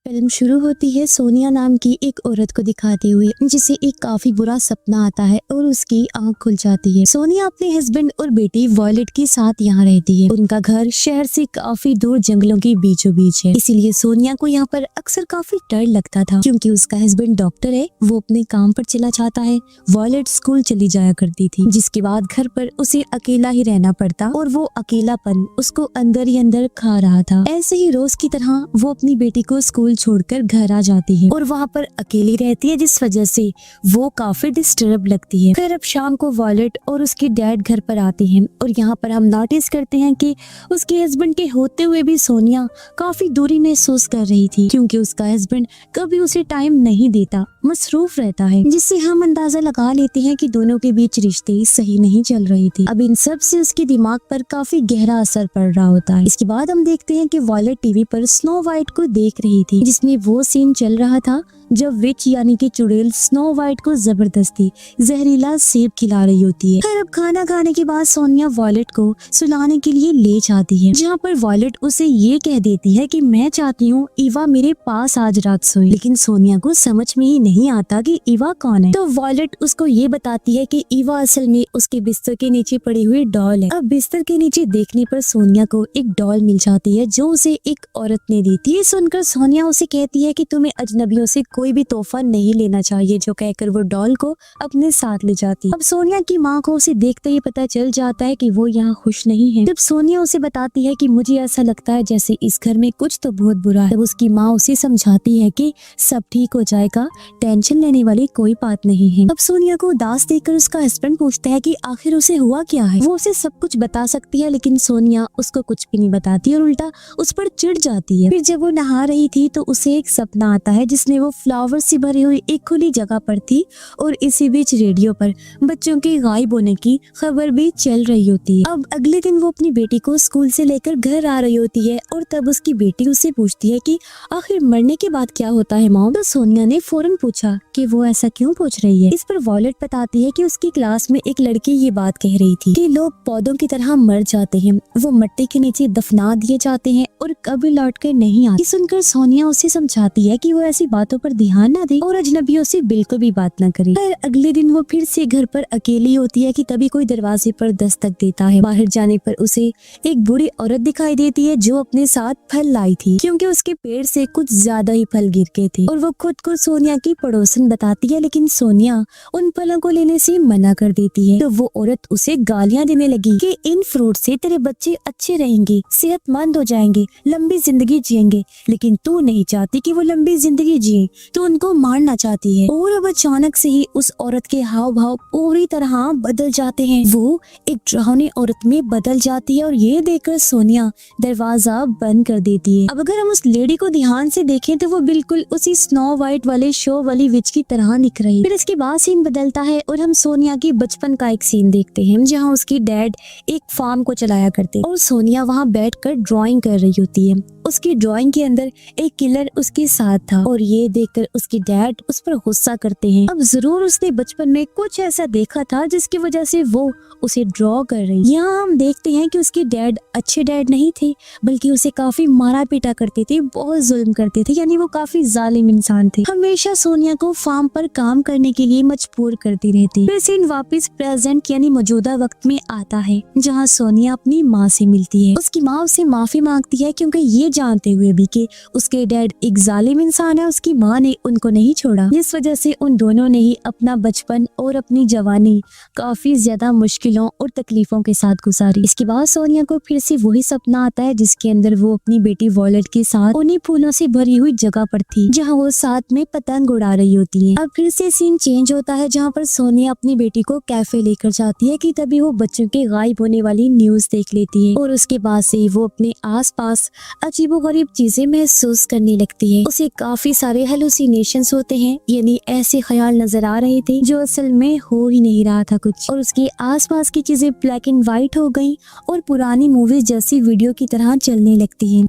Film शुरू होती है सोनिया नाम की एक औरत को दिखाते हुए, जिसे एक काफी बुरा सपना आता है और उसकी आंख खुल जाती है। सोनिया अपने हस्बैंड और बेटी वॉयलेट के साथ यहाँ रहती है। उनका घर शहर से काफी दूर जंगलों के बीचों बीच है, इसीलिए सोनिया को यहाँ पर अक्सर काफी डर लगता था, क्योंकि उसका हस्बैंड डॉक्टर है, वो अपने काम पर चला जाता है, वॉयलेट स्कूल चली जाया करती थी, जिसके बाद घर पर उसे अकेला ही रहना पड़ता और वो अकेलापन उसको अंदर ही अंदर खा रहा था। ऐसे ही रोज की तरह वो अपनी बेटी को स्कूल छोड़कर घर आ जाती है और वहाँ पर अकेली रहती है, जिस वजह से वो काफी डिस्टर्ब लगती है। फिर अब शाम को वॉयलेट और उसके डैड घर पर आते हैं और यहाँ पर हम नोटिस करते हैं कि उसके हस्बैंड के होते हुए भी सोनिया काफी दूरी महसूस कर रही थी, क्योंकि उसका हस्बैंड कभी उसे टाइम नहीं देता, मसरूफ रहता है, जिससे हम अंदाजा लगा लेते हैं कि दोनों के बीच रिश्ते सही नहीं चल रही थी। अब इन सब से उसके दिमाग पर काफी गहरा असर पड़ रहा होता है। इसके बाद हम देखते हैं कि वॉयलेट टीवी पर स्नो वाइट को देख रही थी, जिसमें वो सीन चल रहा था जब विच यानी कि चुड़ैल स्नो वाइट को जबरदस्ती जहरीला सेब खिला रही होती है। फिर अब खाना खाने के बाद सोनिया वॉयलेट को सुलाने के लिए ले जाती है, जहाँ पर वॉयलेट उसे ये कह देती है कि मैं चाहती हूँ ईवा मेरे पास आज रात सोए, लेकिन सोनिया को समझ में ही नहीं आता कि ईवा कौन है। तो वॉयलेट उसको ये बताती है कि ईवा असल में उसके बिस्तर के नीचे पड़ी हुई डॉल है। अब बिस्तर के नीचे देखने पर सोनिया को एक डॉल मिल जाती है, जो उसे एक औरत ने दी थी। ये सुनकर सोनिया उसे कहती है कि तुम्हें अजनबियों से कोई भी तोहफा नहीं लेना चाहिए, जो कहकर वो डॉल को अपने साथ ले जाती। अब सोनिया की माँ को उसे देखते ही पता चल जाता है कि वो यहाँ खुश नहीं है। जब सोनिया उसे बताती है कि मुझे ऐसा लगता है जैसे इस घर में कुछ तो बहुत बुरा है, तब उसकी माँ उसे समझाती है कि सब ठीक हो जाएगा, टेंशन लेने वाली कोई बात नहीं है। अब सोनिया को उदास देखकर उसका हस्बैंड पूछता है कि आखिर उसे हुआ क्या है। वो उसे सब कुछ बता सकती है, लेकिन सोनिया उसको कुछ भी नहीं बताती और उल्टा उस पर चिढ़ जाती है। फिर जब वो नहा रही थी तो उसे एक सपना आता है, जिसमें वो फ्लावर से भरी हुई एक खुली जगह पर थी और इसी बीच रेडियो पर बच्चों के गायब होने की खबर भी चल रही होती है। अब अगले दिन वो अपनी बेटी को स्कूल से लेकर घर आ रही होती है और तब उसकी बेटी उससे पूछती है कि आखिर मरने के बाद क्या होता है मॉम। तो सोनिया ने फौरन पूछा कि वो ऐसा क्यों पूछ रही है। इस पर वॉयलेट बताती है कि उसकी क्लास में एक लड़की ये बात कह रही थी कि लोग पौधों की तरह मर जाते हैं, वो मिट्टी के नीचे दफना दिए जाते हैं और कभी लौट कर नहीं आते। सुनकर सोनिया उसे समझाती है कि वो ऐसी बातों पर ध्यान न दे और अजनबियों से बिल्कुल भी बात न करे। फिर अगले दिन वो फिर से घर पर अकेली होती है कि तभी कोई दरवाजे पर दस्तक देता है। बाहर जाने पर उसे एक बूढ़ी औरत दिखाई देती है, जो अपने साथ फल लाई थी, क्योंकि उसके पेड़ से कुछ ज्यादा ही फल गिर गए थे और वो खुद को सोनिया की पड़ोसन बताती है, लेकिन सोनिया उन फलों को लेने से मना कर देती है। तो वो औरत उसे गालियां देने लगी कि इन फ्रूट से तेरे बच्चे अच्छे रहेंगे, सेहतमंद हो जाएंगे, लंबी जिंदगी जिएंगे, लेकिन तू नहीं चाहती कि वो लंबी जिंदगी जिए, तो उनको मारना चाहती है। और अब अचानक से ही उस औरत के हाव भाव पूरी तरह बदल जाते हैं, वो एक डरावनी औरत में बदल जाती है और ये देखकर सोनिया दरवाजा बंद कर देती है। अब अगर हम उस लेडी को ध्यान से देखें तो वो बिल्कुल उसी स्नो वाइट वाले शो वाली विच की तरह दिख रही। फिर इसके बाद सीन बदलता है और हम सोनिया की बचपन का एक सीन देखते हैं, जहाँ उसकी डैड एक फार्म को चलाया करते और सोनिया वहाँ बैठकर ड्राइंग कर रही होती है। उसकी ड्राइंग के अंदर एक किलर उसके साथ था और ये देखकर उसकी डैड उस पर गुस्सा करते हैं। अब जरूर उसने बचपन में कुछ ऐसा देखा था जिसकी वजह से वो उसे ड्रॉ कर रही। यहाँ हम देखते हैं कि उसके डैड अच्छे डैड नहीं थे, बल्कि उसे काफी मारा पीटा करते थे, बहुत जुल्म करते थे, यानी वो काफी जालिम इंसान थे। हमेशा सोनिया को फार्म पर काम करने के लिए मजबूर करती रहती। फिर सीन वापस प्रेजेंट यानी मौजूदा वक्त में आता है, जहाँ सोनिया अपनी माँ से मिलती है। उसकी माँ उससे माफी मांगती है, क्योंकि ये जानते हुए भी कि उसके डैड एक जालिम इंसान है, उसकी माँ ने उनको नहीं छोड़ा, जिस वजह से उन दोनों ने ही अपना बचपन और अपनी जवानी काफी ज्यादा मुश्किलों और तकलीफों के साथ गुजारी। इसके बाद सोनिया को फिर से वही सपना आता है, जिसके अंदर वो अपनी बेटी वॉयलेट के साथ उन्हीं फूलों से भरी हुई जगह पर थी, जहाँ वो साथ में पतंग उड़ा रही होती है। अब फिर से सीन चेंज होता है, जहाँ पर सोनिया अपनी बेटी को कैफे लेकर जाती है कि तभी वो बच्चों के गायब होने वाली न्यूज देख लेती है और उसके बाद से वो अपने आसपास अजीबोगरीब चीजें महसूस करने लगती है। उसे काफी सारे हेलुसिनेशंस होते हैं, यानी ऐसे ख्याल नजर आ रहे थे जो असल में हो ही नहीं रहा था कुछ, और उसके आसपास की चीजें ब्लैक एंड व्हाइट हो गई और पुरानी मूवीज जैसी वीडियो की तरह चलने लगती हैं।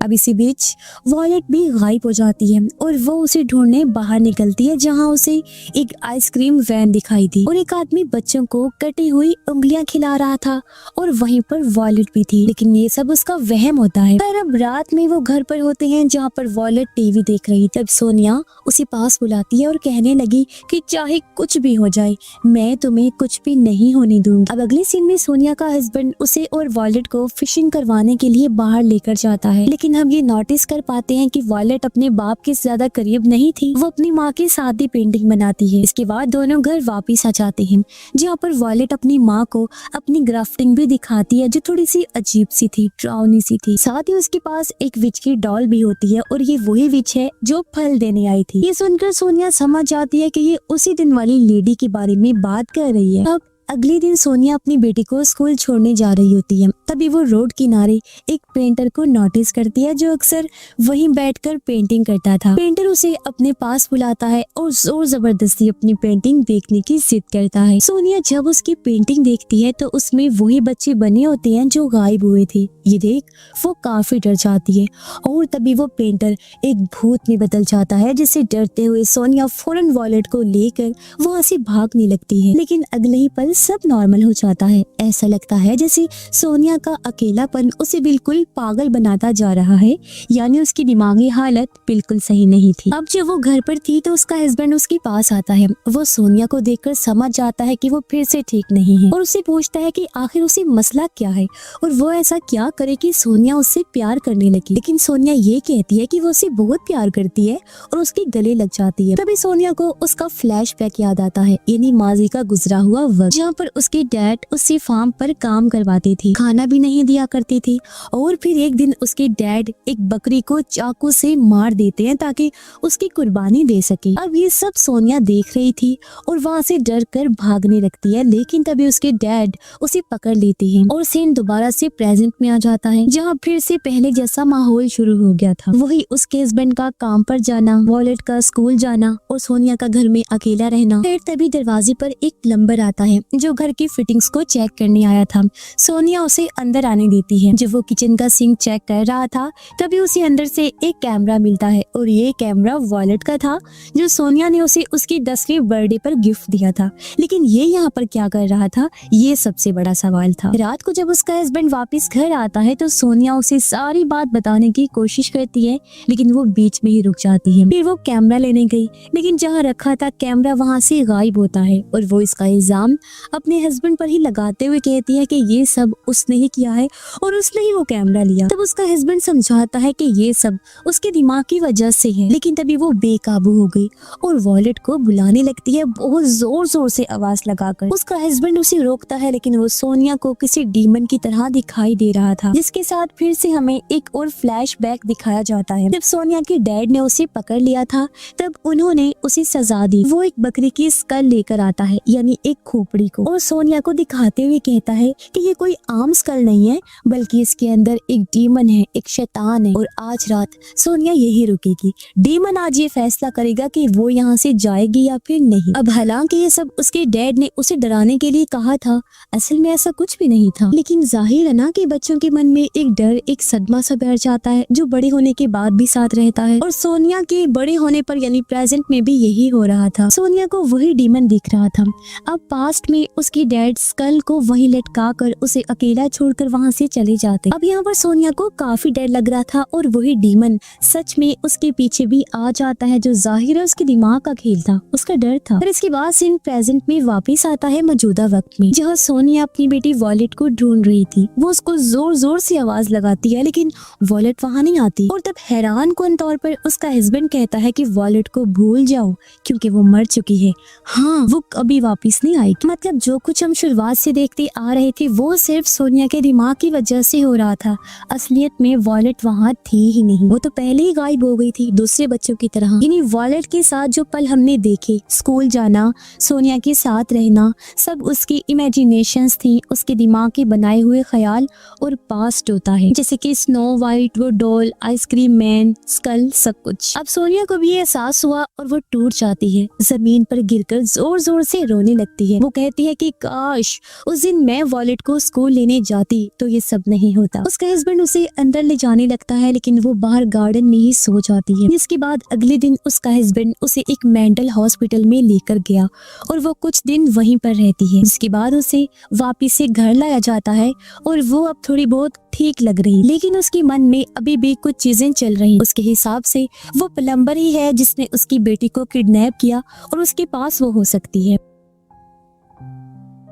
अब इसी बीच वॉयलेट भी गायब हो जाती है और वो उसे ढूंढने बाहर निकलती है, जहाँ उसे एक आइसक्रीम वैन दिखाई दी और एक आदमी बच्चों को कटी हुई उंगलियां खिला रहा था और वहीं पर वॉयलेट भी थी। लेकिन ये सब उसका वहम होता है। पर अब रात में वो घर पर होते हैं, जहाँ पर वॉयलेट टीवी देख रही। तब सोनिया उसे पास बुलाती है और कहने लगी कि चाहे कुछ भी हो जाए, मैं तुम्हें कुछ भी नहीं होने दूंगी। अब अगले सीन में सोनिया का हस्बैंड उसे और वॉयलेट को फिशिंग करवाने के लिए बाहर लेकर जाता है। लेकिन हम ये नोटिस कर पाते हैं कि वॉयलेट अपने बाप के ज्यादा करीब नहीं थी, वो अपनी माँ के साथ ही पेंटिंग बनाती है। इसके बाद दोनों घर वापिस आ जाते हैं, जहाँ पर वॉयलेट अपनी माँ को अपनी ग्राफ्टिंग भी दिखाती है, जो थोड़ी सी अजीब सी थी, डरावनी सी थी। साथ ही उसके पास एक विच की डॉल भी होती है और ये वही विच है जो फल देने आई थी। ये सुनकर सोनिया समझ जाती है कि ये उसी दिन वाली लेडी के बारे में बात कर रही है। अब अगले दिन सोनिया अपनी बेटी को स्कूल छोड़ने जा रही होती है। तभी वो रोड किनारे एक पेंटर को नोटिस करती है, जो अक्सर वहीं बैठकर पेंटिंग करता था। पेंटर उसे अपने पास बुलाता है और जोर जबरदस्ती अपनी पेंटिंग देखने की जिद करता है। सोनिया जब उसकी पेंटिंग देखती है तो उसमें वही बच्चे बने होते हैं जो गायब हुए थे। ये देख वो काफी डर जाती है और तभी वो पेंटर एक भूत में बदल जाता है, जिससे डरते हुए सोनिया फौरन वॉयलेट को लेकर वहाँ से भागने लगती है। लेकिन अगले ही पल सब नॉर्मल हो जाता है। ऐसा लगता है जैसे सोनिया का अकेलापन उसे बिल्कुल पागल बनाता जा रहा है, यानी उसकी दिमागी हालत बिल्कुल सही नहीं थी। अब जब वो घर पर थी तो उसका हस्बैंड उसके पास आता है। वो सोनिया को देखकर समझ जाता है कि वो फिर से ठीक नहीं है और उससे पूछता है कि आखिर उसे मसला क्या है और वो ऐसा क्या करे कि सोनिया उससे प्यार करने लगी। लेकिन सोनिया ये कहती है कि वो उसे बहुत प्यार करती है और उसके गले लग जाती है। तभी सोनिया को उसका फ्लैशबैक याद आता है, यानी माजी का गुजरा हुआ वक्त, जहाँ पर उसके डैड उससे फार्म पर काम करवाती थी, खाना भी नहीं दिया करती थी। और फिर एक दिन उसके डैड एक बकरी को चाकू से मार देते हैं ताकि उसकी कुर्बानी दे सके। अब ये सब सोनिया देख रही थी और वहाँ से डर कर भागने लगती है, लेकिन तभी उसके डैड उसे पकड़ लेते हैं और सीन दोबारा से प्रेजेंट में आ जाता है, जहाँ फिर से पहले जैसा माहौल शुरू हो गया था। वही उसके हस्बैंड का काम पर जाना, वॉयलेट का स्कूल जाना और सोनिया का घर में अकेला रहना। फिर तभी दरवाजे पर एक प्लम्बर आता है जो घर की फिटिंग्स को चेक करने आया था। सोनिया उसे अंदर आने देती है। जब वो किचन का सिंक चेक कर रहा था तभी उसे अंदर से एक कैमरा मिलता है और ये कैमरा वॉयलेट का था, जो सोनिया ने उसे उसकी 10वीं बर्थडे पर गिफ्ट दिया था। लेकिन ये यहाँ पर क्या कर रहा था, ये सबसे बड़ा सवाल था। रात को जब उसका हस्बैंड वापस घर आता है तो सोनिया उसे सारी बात बताने की कोशिश करती है, लेकिन वो बीच में ही रुक जाती है। फिर वो कैमरा लेने गई, लेकिन जहाँ रखा था कैमरा वहाँ से गायब होता है और वो इसका इल्जाम अपने हस्बैंड पर ही लगाते हुए कहती है कि ये सब उसने ही किया है और उसने ही वो कैमरा लिया। तब उसका हस्बैंड समझाता है कि ये सब उसके दिमाग की वजह से है, लेकिन तभी वो बेकाबू हो गई और वॉयलेट को बुलाने लगती है बहुत जोर जोर से आवाज लगाकर। उसका हस्बैंड उसे रोकता है, लेकिन वो सोनिया को किसी डीमन की तरह दिखाई दे रहा था, जिसके साथ फिर से हमें एक और फ्लैशबैक दिखाया जाता है। जब सोनिया के डैड ने उसे पकड़ लिया था तब उन्होंने उसे सजा दी। वो एक बकरी की स्कल लेकर आता है, यानी एक खोपड़ी को, और सोनिया को दिखाते हुए कहता है कि ये कोई आम स्कल नहीं है, बल्कि इसके अंदर एक डीमन है, एक शैतान है और आज रात सोनिया यही रुकेगी। डीमन आज ये फैसला करेगा कि वो यहाँ से जाएगी या फिर नहीं। अब हालांकि ये सब उसके डैड ने उसे डराने के लिए कहा था, असल में ऐसा कुछ भी नहीं था, लेकिन जाहिर है ना कि बच्चों के मन में एक डर, एक सदमा सा बैठ जाता है जो बड़े होने के बाद भी साथ रहता है। और सोनिया के बड़े होने पर यानी प्रेजेंट में भी यही हो रहा था। सोनिया को वही डीमन दिख रहा था। अब पास्ट में उसकी डैड स्कल को वहीं लटका कर उसे अकेला छोड़कर वहां से चले जाते। अब यहाँ पर सोनिया को काफी डर लग रहा था और वही डीमन सच में उसके पीछे भी आ जाता है, जो जाहिर है उसके दिमाग का खेल था, उसका डर था। फिर इसके बाद सीन प्रेजेंट में वापस आता है मौजूदा वक्त में, जहाँ सोनिया अपनी बेटी वॉयलेट को ढूंढ रही थी। वो उसको जोर जोर से आवाज लगाती है, लेकिन वॉयलेट वहाँ नहीं आती। और तब हैरान कौन तौर पर उसका हस्बैंड कहता है कि वॉयलेट को भूल जाओ क्योंकि वो मर चुकी है। हाँ, वो कभी वापस नहीं आएगी। मतलब जो कुछ हम शुरुआत से देखते आ रहे थे वो सिर्फ सोनिया के दिमाग की वजह से हो रहा था। असलियत में वॉयलेट वहाँ थी ही नहीं, वो तो पहले ही गायब हो गई थी दूसरे बच्चों की तरह। यानी वॉयलेट के साथ जो पल हमने देखे, स्कूल जाना, सोनिया के साथ रहना, सब उसकी इमेजिनेशंस थी, उसके दिमाग के बनाए हुए ख्याल और पास्ट होता है, जैसे कि स्नो वाइट, वो डॉल, आइसक्रीम मैन, स्कल, सब कुछ। अब सोनिया को भी एहसास हुआ और वो टूट जाती है, जमीन पर गिरकर जोर जोर से रोने लगती है। वो कहती है कि काश उस दिन मैं वॉयलेट को स्कूल लेने जा जाती तो ये सब नहीं होता। उसका हस्बैंड उसे अंदर ले जाने लगता है लेकिन वो बाहर गार्डन में ही सो जाती है। इसके बाद अगले दिन उसका हस्बैंड उसे एक मेंटल हॉस्पिटल में लेकर गया और वो कुछ दिन वहीं पर रहती है। इसके बाद उसे वापिस से घर लाया जाता है और वो अब थोड़ी बहुत ठीक लग रही, लेकिन उसके मन में अभी भी कुछ चीजें चल रही। उसके हिसाब से वो प्लम्बर ही है जिसने उसकी बेटी को किडनैप किया और उसके पास वो हो सकती है।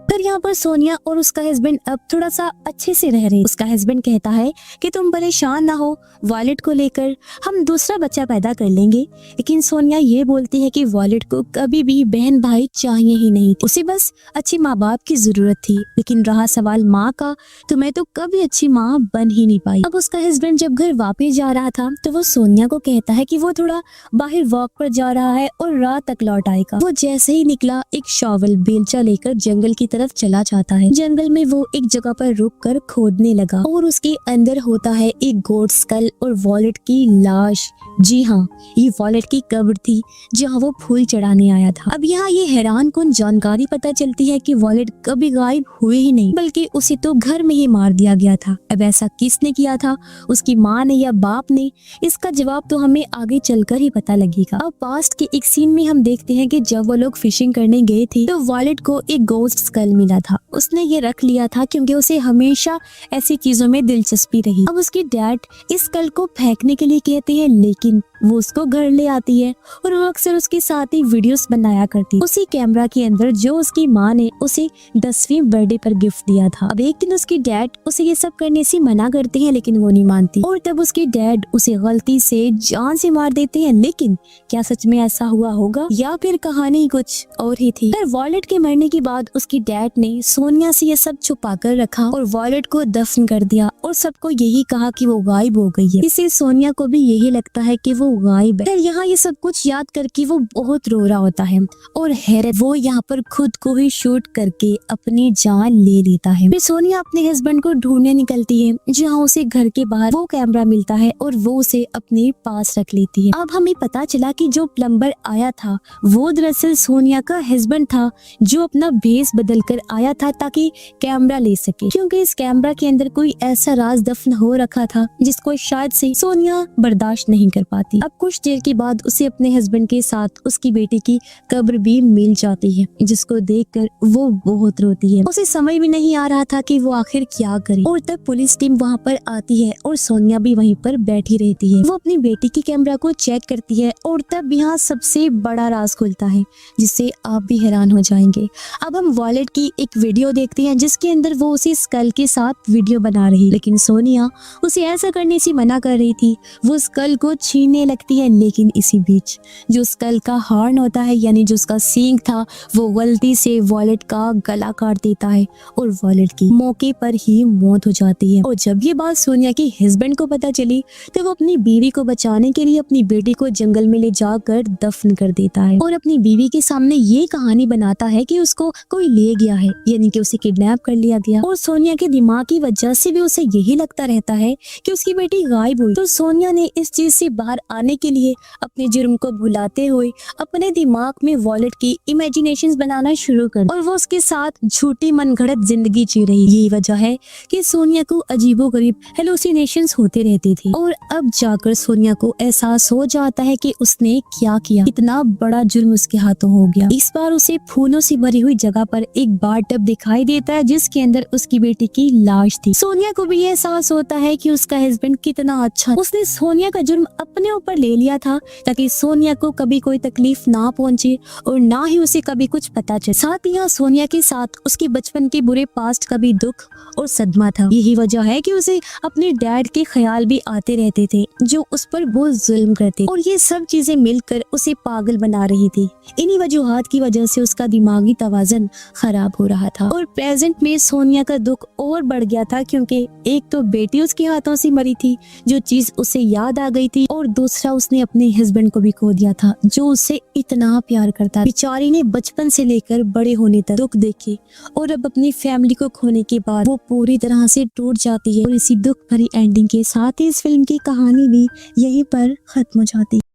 पर यहाँ पर सोनिया और उसका हस्बैंड अब थोड़ा सा अच्छे से रह रहे। उसका हस्बैंड कहता है कि तुम परेशान ना हो, वॉलेट को लेकर हम दूसरा बच्चा पैदा कर लेंगे। लेकिन सोनिया ये बोलती है कि वॉलेट को कभी भी बहन भाई चाहिए ही नहीं, उसे बस अच्छे माँ बाप की जरूरत थी। लेकिन रहा सवाल माँ का, तो मैं तो कभी अच्छी माँ बन ही नहीं पाई। अब उसका हस्बैंड जब घर वापस जा रहा था तो वो सोनिया को कहता है कि वो थोड़ा बाहर वॉक पर जा रहा है और रात तक लौट आएगा। वो जैसे ही निकला एक शॉवल बेलचा लेकर जंगल की तरफ चला जाता है। जंगल में वो एक जगह पर रुककर खोदने लगा और उसके अंदर होता है एक गोट स्कल और वॉलेट की लाश। जी हाँ, ये वॉलेट की कब्र थी जहाँ वो फूल चढ़ाने आया था। अब यहाँ ये हैरान कुन जानकारी पता चलती है कि वॉलेट कभी गायब हुए ही नहीं, बल्कि उसे तो घर में ही मार दिया गया था। अब ऐसा किसने किया था, उसकी माँ ने या बाप ने? इसका जवाब तो हमें आगे चलकर ही पता लगेगा। अब पास्ट के एक सीन में हम देखते हैं कि जब वो लोग फिशिंग करने गए थे तो वॉलेट को एक गोस्ट स्कल मिला था। उसने ये रख लिया था क्योंकि उसे हमेशा ऐसी चीजों में दिलचस्पी रही। अब उसके डैड इस स्कल को फेंकने के लिए कहते हैं, लेकिन वो उसको घर ले आती है और वो अक्सर उसके साथ ही वीडियोस बनाया करती, उसी कैमरा के अंदर जो उसकी माँ ने उसे 10वीं बर्थडे पर गिफ्ट दिया था। अब एक दिन उसके डैड उसे ये सब करने से मना करते हैं लेकिन वो नहीं मानती और तब उसके डैड उसे गलती से जान से मार देते हैं। लेकिन क्या सच में ऐसा हुआ होगा या फिर कहानी कुछ और ही थी? फिर वॉलेट के मरने के बाद उसके डैड ने सोनिया से ये सब छुपा कर रखा और वॉलेट को दफन कर दिया और सबको यही कहा कि वो गायब हो गई है। इससे सोनिया को भी यही लगता है कि वो गायब है। फिर यहाँ ये सब कुछ याद करके वो बहुत रो रहा होता है और हैरत वो यहाँ पर खुद को ही शूट करके अपनी जान ले लेता है। फिर सोनिया अपने हस्बैंड को ढूंढने निकलती है जहाँ उसे घर के बाहर वो कैमरा मिलता है और वो उसे अपने पास रख लेती है। अब हमें पता चला कि जो प्लम्बर आया था वो दरअसल सोनिया का हस्बैंड था जो अपना भेस बदल कर आया था ताकि कैमरा ले सके, क्योंकि इस कैमरा के अंदर कोई ऐसा राज दफन हो रखा था जिसको शायद से सोनिया बर्दाश्त नहीं कर पाती। अब कुछ देर के बाद उसे अपने हस्बैंड के साथ उसकी बेटी की कब्र भी मिल जाती है, जिसको देखकर वो बहुत रोती है। उसे समझ भी नहीं आ रहा था कि वो आखिर क्या करे और तब पुलिस टीम वहाँ पर आती है और सोनिया भी वहीं पर बैठी रहती है। वो अपनी बेटी की कैमरा को चेक करती है और तब यहाँ सबसे बड़ा राज खुलता है जिससे आप भी हैरान हो जाएंगे। अब हम वॉलेट की एक वीडियो देखते हैं जिसके अंदर वो उसी स्कल के साथ वीडियो बना रही, लेकिन सोनिया उसे ऐसा करने से मना कर रही थी। वो स्कल को छीनने लगती है, लेकिन इसी बीच जो स्कल का हॉर्न होता है यानी जो उसका सींग था वो गलती से वॉलेट का गला काट देता है और वॉलेट की मौके पर ही मौत हो जाती है। और जब ये बात सोनिया के हस्बैंड को पता चली तो वो अपनी बीवी को बचाने के लिए अपनी बेटी को जंगल में ले जाकर दफन कर देता है और अपनी बीवी के सामने ये कहानी बनाता है कि उसको कोई ले गया है, यानी कि उसे किडनैप कर लिया गया। और सोनिया के दिमाग की वजह से भी उसे यही लगता रहता है कि उसकी बेटी गायब हुई। तो सोनिया ने इस चीज से बाहर आने के लिए अपने जुर्म को भुलाते हुए अपने दिमाग में वॉलेट की इमेजिनेशंस बनाना शुरू कर और वो उसके साथ झूठी मनगढ़ंत जिंदगी जी रही। यही वजह है कि सोनिया को अजीबोगरीब हेलुसिनेशंस होते रहते थे और अब जाकर सोनिया को एहसास हो जाता है कि उसने क्या किया, इतना बड़ा जुर्म उसके हाथों हो गया। इस बार उसे फूलों से भरी हुई जगह पर एक बाथटब दिखाई देता है जिसके अंदर उसकी बेटी की लाश थी। सोनिया को भी एहसास होता है कि उसका हस्बैंड कितना अच्छा, उसने सोनिया का जुर्म अपने ऊपर ले लिया था ताकि सोनिया को कभी कोई तकलीफ ना पहुंचे और ना ही उसे कभी कुछ पता चले। साथ ही यहाँ सोनिया के साथ उसके बचपन के बुरे पास्ट का भी दुख और सदमा था। यही वजह है कि उसे अपने डैड के ख्याल भी आते रहते थे जो उस पर बहुत जुल्म करते और ये सब चीजें मिलकर उसे पागल बना रही थी। इन्हीं वजूहात की वजह से उसका दिमागी तवाज़ुन खराब हो रहा था और प्रेजेंट में सोनिया का दुख और बढ़ गया था क्योंकि एक तो बेटी उसके हाथों से मरी थी जो चीज उसे याद आ गई थी और दूसरा उसने अपने हस्बैंड को भी खो दिया था जो उससे इतना प्यार करता। बेचारी ने बचपन से लेकर बड़े होने तक दुख देखे और अब अपनी फैमिली को खोने के बाद वो पूरी तरह से टूट जाती है और इसी दुख भरी एंडिंग के साथ ही इस फिल्म की कहानी भी यहीं पर खत्म हो जाती है।